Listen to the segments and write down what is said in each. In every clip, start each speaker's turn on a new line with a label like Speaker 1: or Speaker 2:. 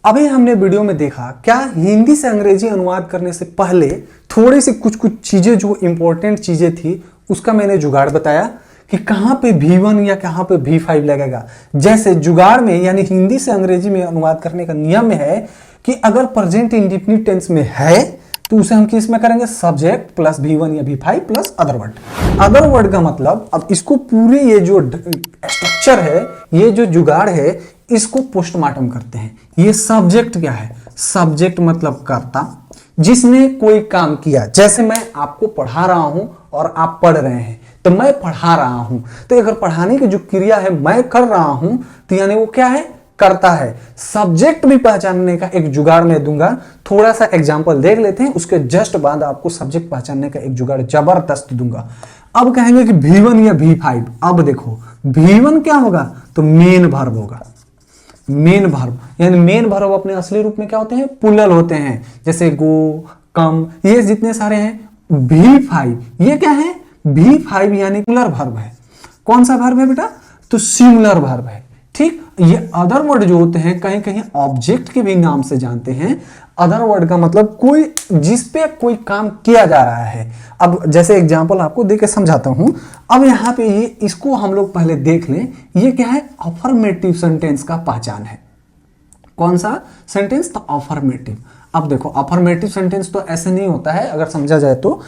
Speaker 1: अभी हमने वीडियो में देखा क्या हिंदी से अंग्रेजी अनुवाद करने से पहले थोड़ी सी कुछ चीजें जो इंपॉर्टेंट चीजें थी उसका मैंने जुगाड़ बताया कि कहां पे V1 या कहां पे V5 लगेगा। जैसे जुगाड़ में यानी हिंदी से अंग्रेजी में अनुवाद करने का नियम है कि अगर प्रेजेंट इंडेफिनिट टेंस में है तो उसे हम किस में करेंगे, सब्जेक्ट प्लस V1 या V5 plus other word. Other word का मतलब अब इसको पूरे ये जो स्ट्रक्चर है, ये जो जुगाड़ है, इसको पोस्टमार्टम करते हैं। ये सब्जेक्ट क्या है, सब्जेक्ट मतलब कर्ता जिसने कोई काम किया। जैसे मैं आपको पढ़ा रहा हूं और आप पढ़ रहे हैं तो मैं पढ़ा रहा हूं, तो अगर पढ़ाने की जो क्रिया है मैं कर रहा हूं तो यानी वो क्या है, करता है। सब्जेक्ट भी पहचानने का एक जुगाड़ मैं दूंगा, थोड़ा सा एग्जांपल देख लेते हैं, उसके जस्ट बाद आपको सब्जेक्ट पहचानने का एक जुगाड़ जबरदस्त दूंगा। अब कहेंगे कि V1 या V5। अब देखो V1 क्या होगा, तो मेन वर्ब होगा। मेन वर्ब यानी मेन वर्ब अपने असली रूप में क्या होते हैं, प्लूरल होते हैं, जैसे गो, कम, ये जितने सारे हैं। V5 ये क्या है, V5 यानी सिंगुलर वर्ब है। कौन सा वर्ब है बेटा, तो सिंगुलर वर्ब है। ठीक, ये अदर वर्ड जो होते हैं कहीं कहीं ऑब्जेक्ट के भी नाम से जानते हैं। अदर वर्ड का मतलब कोई जिस पे कोई काम किया जा रहा है। अब जैसे एग्जांपल आपको दे के समझाता हूं। अब यहाँ पे ये इसको हम लोग पहले देख लें, ये क्या है, अफर्मेटिव सेंटेंस का पहचान है। कौन सा सेंटेंस, तो अफर्मेटिव। अब देखो अफर्मेटिव सेंटेंस तो ऐसे नहीं होता है, अगर समझा जाए तो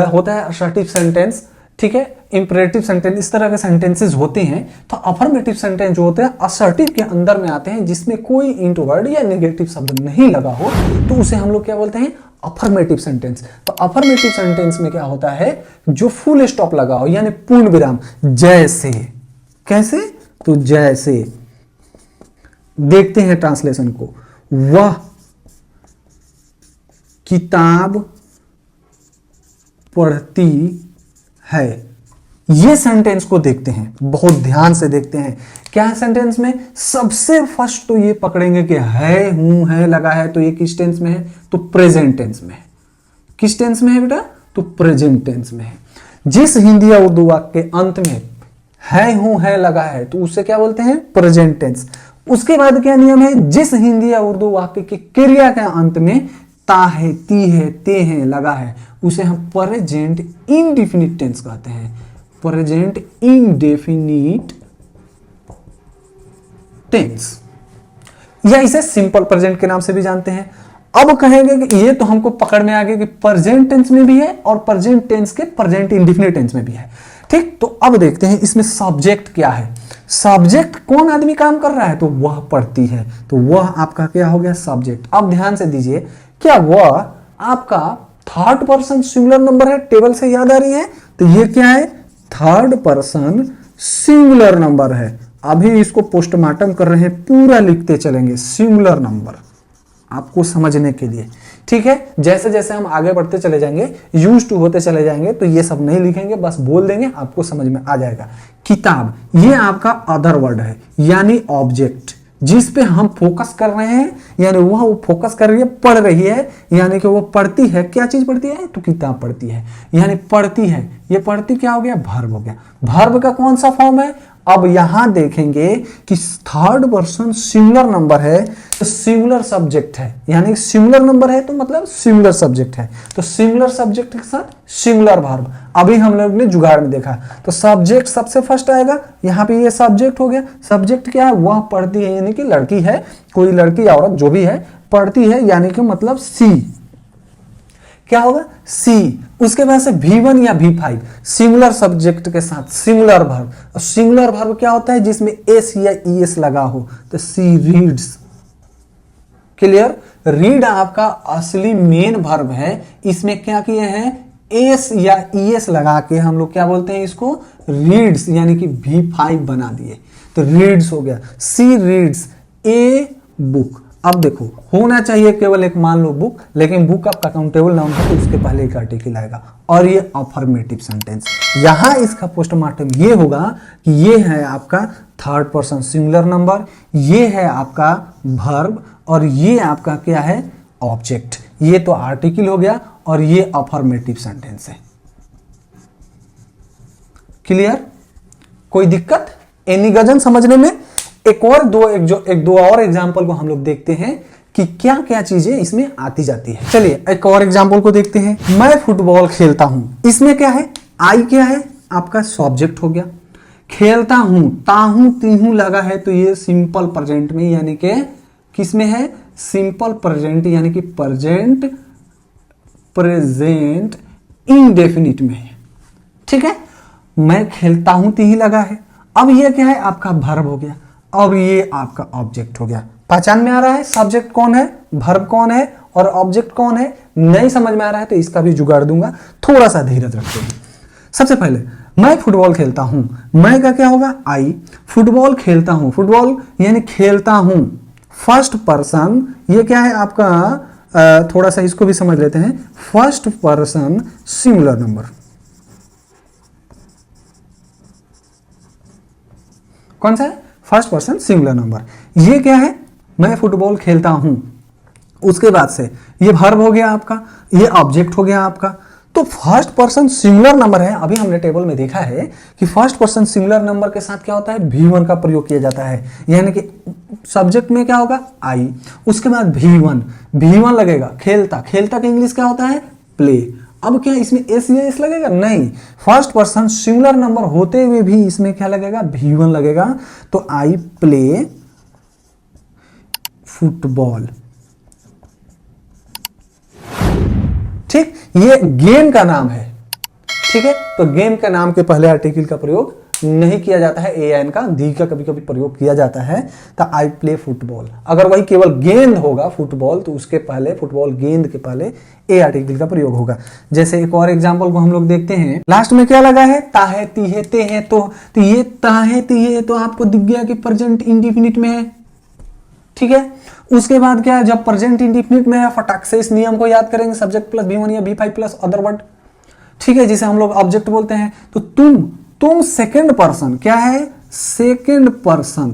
Speaker 1: होता है असर्टिव सेंटेंस, ठीक है, इंपरेटिव सेंटेंस, इस तरह के सेंटेंसेस होते हैं। तो अफर्मेटिव सेंटेंस जो होते हैं असर्टिव के अंदर में आते हैं, जिसमें कोई इंट वर्ड या नेगेटिव शब्द नहीं लगा हो, तो उसे हम लोग क्या बोलते हैं, अफर्मेटिव सेंटेंस। तो अफर्मेटिव सेंटेंस में क्या होता है, जो फुल स्टॉप लगा हो यानी पूर्ण विराम, जैसे, कैसे, तो जैसे। देखते हैं ट्रांसलेशन को, वह किताब पढ़ती है। ये सेंटेंस को देखते हैं, बहुत ध्यान से देखते हैं। क्या है सेंटेंस में, सबसे फर्स्ट तो ये पकड़ेंगे कि है, हूं, है लगा है, तो ये किस टेंस में है, तो प्रेजेंट टेंस में है। किस टेंस में है बेटा, तो प्रेजेंट टेंस में है। जिस हिंदी या उर्दू वाक्य के अंत में है, हूं, है लगा है तो उसे क्या बोलते हैं, प्रेजेंट टेंस। उसके बाद क्या नियम है, जिस हिंदी या उर्दू वाक्य के क्रिया के अंत में ता है, ती है, ते है लगा है, उसे हम प्रेजेंट इंडेफिनिट टेंस कहते हैं। प्रेजेंट इंडेफिनिट टेंस, या इसे सिंपल प्रेजेंट के नाम से भी जानते हैं। अब कहेंगे कि ये तो हमको पकड़ में आ गया कि प्रेजेंट टेंस में भी है और प्रेजेंट टेंस के प्रेजेंट इंडेफिनिट टेंस में भी है। ठीक, तो अब देखते हैं इसमें सब्जेक्ट क्या है। सब्जेक्ट कौन आदमी काम कर रहा है, तो वह पढ़ती है, तो वह आपका क्या हो गया, सब्जेक्ट। अब ध्यान से दीजिए, क्या वह आपका थर्ड पर्सन सिंगुलर नंबर है, टेबल से याद आ रही है, तो ये क्या है, थर्ड पर्सन सिंगुलर नंबर है। अभी इसको पोस्टमार्टम कर रहे हैं, पूरा लिखते चलेंगे सिंगुलर नंबर आपको समझने के लिए। ठीक है, जैसे जैसे हम आगे बढ़ते चले जाएंगे, यूज टू होते चले जाएंगे, तो ये सब नहीं लिखेंगे, बस बोल देंगे, आपको समझ में आ जाएगा। किताब ये आपका अदर वर्ड है यानी ऑब्जेक्ट, जिस पे हम फोकस कर रहे हैं, यानी वह वो फोकस कर रही है, पढ़ रही है, यानी कि वो पढ़ती है। क्या चीज पढ़ती है, तो किताब पढ़ती है, यानी पढ़ती है। ये पढ़ती क्या हो गया, वर्ब हो गया। वर्ब का कौन सा फॉर्म है, अब यहां देखेंगे कि थर्ड पर्सन सिंगुलर नंबर है तो सिंगुलर सब्जेक्ट है, यानी सिंगुलर नंबर है तो मतलब सिंगुलर सब्जेक्ट है, तो सिंगुलर सब्जेक्ट के साथ सिंगुलर वर्ब। अभी हम लोग ने जुगाड़ में देखा, तो सब्जेक्ट सबसे फर्स्ट आएगा, यहाँ पे ये सब्जेक्ट हो गया। सब्जेक्ट क्या है, वह पढ़ती है, यानी कि लड़की है, कोई लड़की औरत जो भी है पढ़ती है, यानी कि मतलब सी, क्या होगा, सी। उसके बाद से V1 या V5 सिंगुलर सब्जेक्ट के साथ सिंगुलर वर्ब। सिंगुलर वर्ब क्या होता है, जिसमें एस या ईएस लगा हो, तो सी रीड्स। क्लियर, रीड आपका असली मेन वर्ब है, इसमें क्या किए हैं, एस या ईएस लगा के हम लोग क्या बोलते हैं, इसको रीड्स, यानी कि V5 बना दिए, तो रीड्स हो गया। सी रीड्स ए बुक। अब देखो होना चाहिए केवल एक, मान लो बुक, लेकिन बुक आपका काउंटेबल नाउन है तो उसके पहले एक आर्टिकल आएगा, और ये अफर्मेटिव सेंटेंस। यहां इसका पोस्टमार्टम ये होगा कि ये है आपका थर्ड पर्सन सिंगुलर नंबर, ये है आपका वर्ब, और ये आपका क्या है, ऑब्जेक्ट। ये तो आर्टिकल हो गया और ये अफर्मेटिव सेंटेंस है। क्लियर, कोई दिक्कत, एनी गजन समझने में। एक दो और एग्जाम्पल को हम लोग देखते हैं कि क्या क्या चीजें इसमें आती जाती है। चलिए एक और एग्जाम्पल को देखते हैं। मैं फुटबॉल खेलता हूं, इसमें क्या है, आई क्या है, आपका सब्जेक्ट हो गया। खेलता हूं, ताहू तीहू लगा है, तो ये सिंपल प्रेजेंट में यानी कि किस में है, सिंपल प्रेजेंट यानी कि प्रेजेंट इंडेफिनिट में है। ठीक है, मैं खेलता हूं तीही लगा है। अब ये क्या है, आपका वर्ब हो गया और ये आपका ऑब्जेक्ट हो गया। पहचान में आ रहा है सब्जेक्ट कौन है, वर्ब कौन है और ऑब्जेक्ट कौन है। नहीं समझ में आ रहा है तो इसका भी जुगाड़ दूंगा, थोड़ा सा धीरज रखते हैं। सबसे पहले मैं फुटबॉल खेलता हूं, मैं का क्या होगा, आई। फुटबॉल खेलता हूं, फुटबॉल यानी खेलता हूं, फर्स्ट पर्सन, ये क्या है आपका, थोड़ा सा इसको भी समझ लेते हैं। फर्स्ट पर्सन सिंगुलर नंबर, कौन सा है, फर्स्ट पर्सन सिंगुलर नंबर। ये क्या है, मैं फुटबॉल खेलता हूं। उसके बाद से ये वर्ब हो गया आपका, ये ऑब्जेक्ट हो गया आपका। तो फर्स्ट पर्सन सिंगुलर नंबर है। अभी हमने टेबल में देखा है कि फर्स्ट पर्सन सिंगुलर नंबर के साथ क्या होता है, V1 का प्रयोग किया जाता है, यानी कि सब्जेक्ट में क्या होगा, आई, उसके बाद V1 लगेगा। खेलता, खेलता का इंग्लिश क्या होता है, प्ले। अब क्या इसमें एस लगेगा, नहीं, फर्स्ट पर्सन सिंगुलर नंबर होते हुए भी इसमें क्या लगेगा, V1 लगेगा। तो आई प्ले फुटबॉल। ठीक, ये गेम का नाम है। ठीक है, तो गेम के नाम के पहले आर्टिकल का प्रयोग नहीं किया जाता है, एन का, दी का कभी कभी प्रयोग किया जाता है। तो आई प्ले फुटबॉल, अगर वही केवल गेंद होगा फुटबॉल, तो उसके पहले, फुटबॉल गेंद के पहले ए आर्टिकल का प्रयोग होगा। जैसे एक और एग्जांपल को हम लोग देखते हैं। लास्ट में क्या लगा है, ताहे तीहे ते है, तो ये ताहे तीहे तो आपको दिख गया कि प्रेजेंट इंडिफिनिट में है। ठीक है, उसके बाद क्या है, जब प्रेजेंट इंडिफिनिट में है, फटाक से इस नियम को याद करेंगे, सब्जेक्ट प्लस V1 या V5 प्लस अदर वर्ड। ठीक है, जिसे हम लोग ऑब्जेक्ट बोलते हैं। तो तुम सेकंड पर्सन, क्या है, सेकंड पर्सन।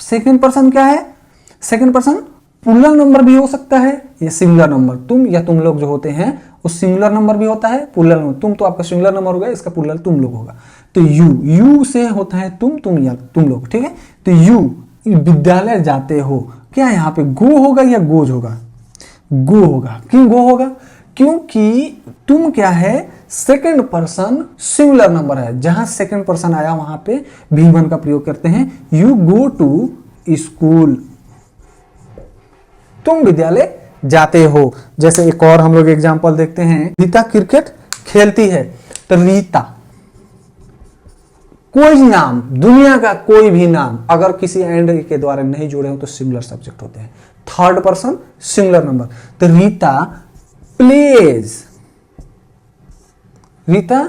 Speaker 1: सेकंड पर्सन क्या है, सेकंड पर्सन प्लूरल नंबर भी हो सकता है, या सिंगुलर नंबर। तुम या तुम लोग जो होते हैं वो सिंगुलर नंबर भी होता है, प्लूरल नंबर। तुम तो आपका सिंगुलर नंबर होगा, इसका प्लूरल तुम लोग होगा। तो यू से होता है तुम या तुम लोग। ठीक है, तो यू विद्यालय जाते हो, क्या यहाँ पे गो होगा या गोज होगा, गो होगा। क्यों गो होगा, क्योंकि तुम क्या है, सेकंड पर्सन सिंगुलर नंबर है। जहां सेकंड पर्सन आया वहां पे V1 का प्रयोग करते हैं। यू गो टू स्कूल, तुम विद्यालय जाते हो। जैसे एक और हम लोग एग्जांपल देखते हैं। रीता क्रिकेट खेलती है, तो रीता, कोई नाम, दुनिया का कोई भी नाम अगर किसी एंड के द्वारा नहीं जुड़े हो तो सिंगुलर सब्जेक्ट होते हैं। थर्ड पर्सन सिंगुलर नंबर, तो रीता प्लेज, रीता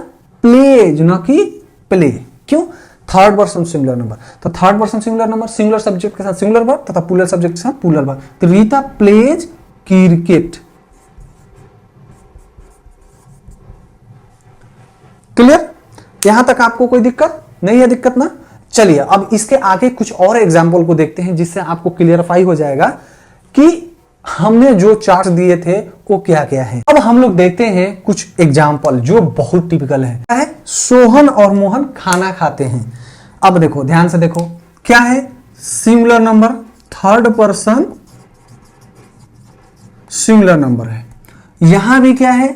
Speaker 1: प्लेज, ना कि प्ले। क्यों, थर्ड पर्सन सिंगुलर नंबर। तो third person singular number, singular subject के साथ सिंगुलर वर्ब तथा प्लूरल सब्जेक्ट के साथ प्लूरल वर्ब। तो रीता प्लेज क्रिकेट। क्लियर, यहां तक आपको कोई दिक्कत नहीं है, दिक्कत ना। चलिए अब इसके आगे कुछ और एग्जाम्पल को देखते हैं, जिससे आपको क्लियरफाई हो जाएगा कि हमने जो चार्ट दिए थे वो क्या क्या है। अब हम लोग देखते हैं कुछ एग्जाम्पल जो बहुत टिपिकल है। सोहन और मोहन खाना खाते हैं। अब देखो, ध्यान से देखो, क्या है, singular number, third person singular number है। यहां भी क्या है,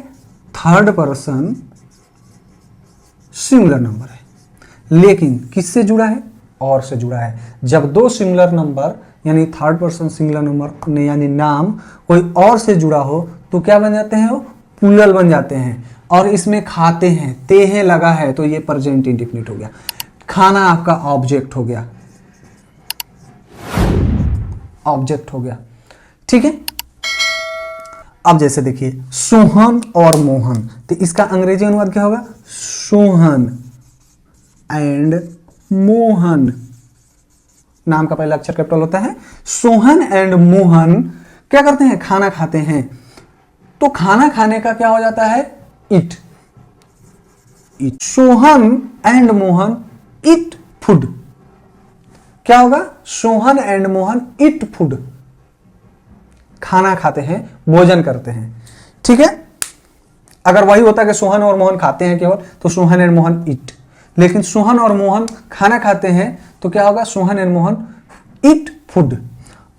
Speaker 1: थर्ड पर्सन सिंगुलर नंबर है, लेकिन किससे जुड़ा है, और से जुड़ा है। जब दो सिंगुलर नंबर यानी थर्ड पर्सन सिंगुलर नंबर यानी नाम कोई और से जुड़ा हो तो क्या बन जाते हैं, वो प्लूरल बन जाते हैं। और इसमें खाते हैं, ते हैं लगा है, तो ये प्रेजेंट इंडेफिनिट हो गया। खाना आपका ऑब्जेक्ट हो गया, ऑब्जेक्ट हो गया। ठीक है, अब जैसे देखिए सोहन और मोहन, तो इसका अंग्रेजी अनुवाद क्या होगा, सोहन एंड मोहन। नाम का पहला अक्षर कैपिटल होता है। सोहन एंड मोहन क्या करते हैं, खाना खाते हैं। तो खाना खाने का क्या हो जाता है, it. Sohan and Mohan it food. क्या होगा, Sohan and Mohan it food, खाना खाते हैं, भोजन करते हैं। ठीक है, अगर वही होता कि सोहन और मोहन खाते हैं केवल, तो सोहन एंड मोहन इट। लेकिन सोहन और मोहन खाना खाते हैं, तो क्या होगा, Sohan and Mohan eat food.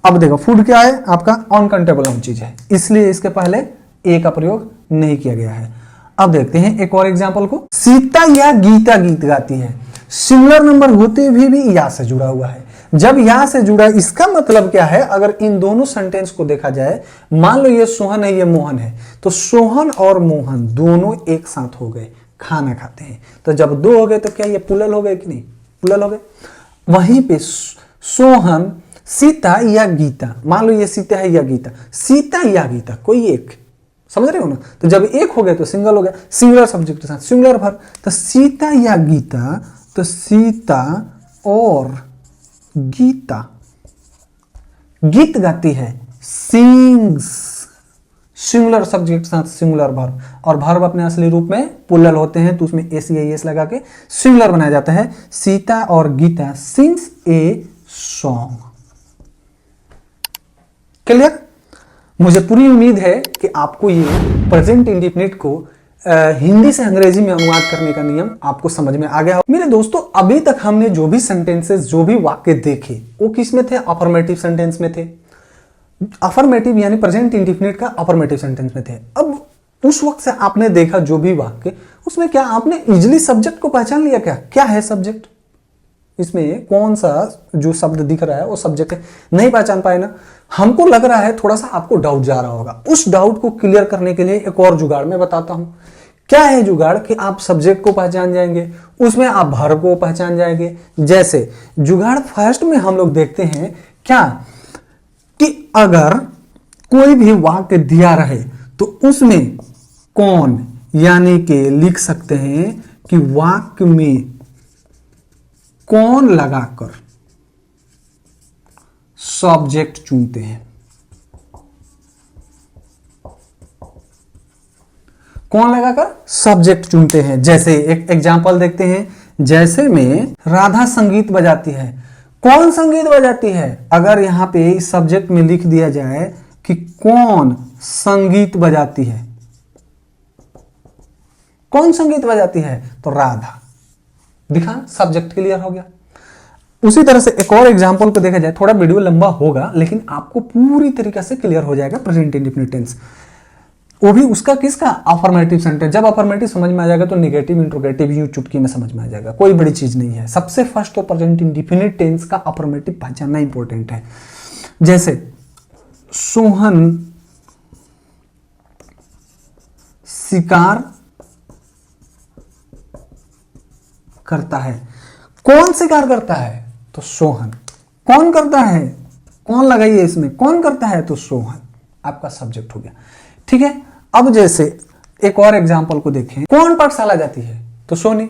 Speaker 1: अब देखो फूड क्या है, आपका अनकाउंटेबल नाउन चीज है, इसलिए इसके पहले ए का प्रयोग नहीं किया गया है। अब देखते हैं एक और एग्जांपल को। सीता या गीता गीत गाती है, सिंगुलर नंबर होते हुए भी या से जुड़ा हुआ है। जब या से जुड़ा, इसका मतलब क्या है, अगर इन दोनों सेंटेंस को देखा जाए, मान लो ये सोहन है ये मोहन है, तो सोहन और मोहन दोनों एक साथ हो गए, खाना खाते हैं। तो जब दो हो गए तो क्या ये प्लुरल हो गए कि नहीं, प्लुरल हो गए। वहीं पे सोहन सीता या गीता, मान लो ये सीता है या गीता, सीता या गीता कोई एक, समझ रहे हो ना। तो जब एक हो गए तो सिंगल हो गया, सिंगुलर सब्जेक्ट के साथ सिंगुलर वर्ब। तो सीता या गीता, तो सीता और गीता गीत गाती है, सिंग्स, सिंगुलर सब्जेक्ट के साथ सिंगुलर वर्ब, और वर्ब अपने असली रूप में प्लुरल होते हैं तो उसमें एस या एस लगा के सिंगुलर बनाया जाता है। सीता और Gita sings a song. Clear? मुझे पूरी उम्मीद है कि आपको ये प्रेजेंट इंडेफिनिट को हिंदी से अंग्रेजी में अनुवाद करने का नियम आपको समझ में आ गया हो। मेरे दोस्तों, अभी तक हमने जो भी सेंटेंसेस, जो भी वाक्य देखे, वो किस में थे, अफर्मेटिव सेंटेंस में थे। अफर्मेटिव यानी प्रेजेंट इंडेफिनिट का अफर्मेटिव सेंटेंस में थे। अब उस वक्त से आपने देखा जो भी वाक्य, उसमें क्या आपने इजिली सब्जेक्ट को पहचान लिया? क्या है सब्जेक्ट? इसमें कौन सा जो शब्द दिख रहा है वो सब्जेक्ट है? नहीं पहचान पाए ना। हमको लग रहा है थोड़ा सा आपको डाउट जा रहा होगा। उस डाउट को क्लियर करने के लिए एक और जुगाड़ मैं बताता हूं। क्या है जुगाड़? कि आप सब्जेक्ट को पहचान जाएंगे, उसमें आप वर्ब को पहचान जाएंगे। जैसे जुगाड़ फर्स्ट में हम लोग देखते हैं क्या, कि अगर कोई भी वाक्य दिया रहे तो उसमें कौन, यानी कि लिख सकते हैं कि वाक्य में कौन लगाकर सब्जेक्ट चुनते हैं। कौन लगाकर सब्जेक्ट चुनते हैं। जैसे एक एग्जांपल देखते हैं, जैसे में राधा संगीत बजाती है। कौन संगीत बजाती है? अगर यहां पे इस सब्जेक्ट में लिख दिया जाए कि कौन संगीत बजाती है, कौन संगीत बजाती है, तो राधा, दिखा सब्जेक्ट क्लियर हो गया। उसी तरह से एक और एग्जांपल को देखा जाए, थोड़ा वीडियो लंबा होगा लेकिन आपको पूरी तरीके से क्लियर हो जाएगा प्रेजेंट इंडेफिनिट टेंस, वो भी उसका किसका, अफर्मेटिव सेंटेंस। जब अफर्मेटिव समझ में आ जाएगा तो नेगेटिव इंट्रोगेटिव यूं चुटकी में समझ में आ जाएगा, कोई बड़ी चीज नहीं है। सबसे फर्स्ट तो प्रेजेंट इंडेफिनिट टेंस का अफर्मेटिव पहचानना इंपॉर्टेंट है। जैसे सोहन शिकार करता है। कौन शिकार करता है? तो सोहन। कौन करता है? कौन लगाइए इसमें, कौन करता है? तो सोहन, आपका सब्जेक्ट हो गया। ठीक है। अब जैसे एक और एग्जांपल को देखें, कौन पाठशाला जाती है? तो सोनी,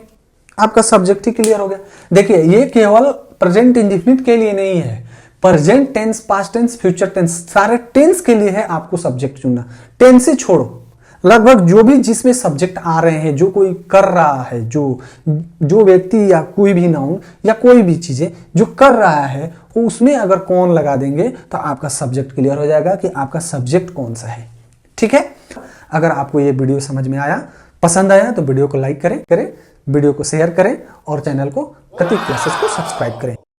Speaker 1: आपका सब्जेक्ट ही क्लियर हो गया। देखिए ये केवल प्रेजेंट इंडेफिनिट के लिए नहीं है, present tense, past tense, future tense, सारे टेंस के लिए है आपको सब्जेक्ट चुनना। टेंस ही छोड़ो, लगभग जो भी जिसमें सब्जेक्ट आ रहे हैं, जो कोई कर रहा है, जो व्यक्ति या कोई भी नाउन या कोई भी चीजें जो कर रहा है, उसमें अगर कौन लगा देंगे तो आपका सब्जेक्ट क्लियर हो जाएगा कि आपका सब्जेक्ट कौन सा है। ठीक है। अगर आपको ये वीडियो समझ में आया, पसंद आया, तो वीडियो को लाइक करें, वीडियो को शेयर करें और चैनल को कतिक क्लासेस को सब्सक्राइब करें।